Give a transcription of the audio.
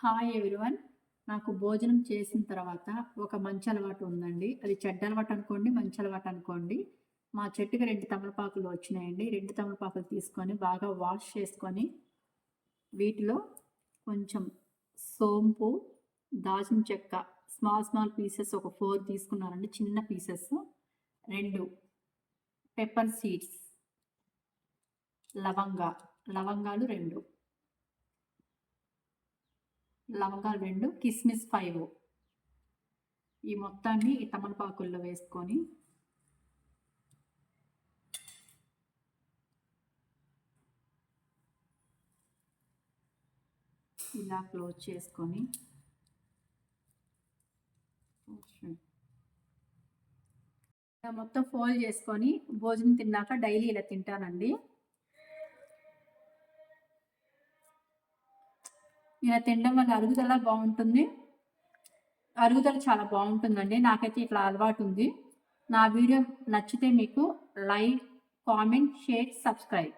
Hi everyone. నాకు భోజనం చేసిన తర్వాత ఒక మంచి అలవాటు ఉందండి. అది చెడ్డ అలవాటు అనుకోండి, మంచి అలవాటు అనుకోండి. మా చెట్టుకి 2 తమలపాకులు వచ్చినాయండి. 2 తమలపాకులు తీసుకొని బాగా వాష్ చేసుకొని వీటిలో కొంచెం సోంపు, దాల్చిన చెక్క స్మాల్ పీసెస్ ఒక 4 తీసుకున్నానండి, చిన్న పీసెస్. 2 పెప్పర్ సీడ్స్, లవంగాలు 2, లవంగాలు 2, కిస్మిస్ 5. ఈ మొత్తాన్ని ఈ తమలపాకుల్లో వేసుకొని ఇలా క్లోజ్ చేసుకొని మొత్తం ఫోల్డ్ చేసుకొని భోజనం తిన్నాక డైలీ ఇలా తింటానండి. ఇలా తినడం వల్ల అరుగుదల బాగుంటుంది. అరుగుదల చాలా బాగుంటుందండి. నాకైతే ఇట్లా అలవాటు ఉంది. నా వీడియో నచ్చితే మీకు లైక్, కామెంట్, షేర్, సబ్స్క్రైబ్.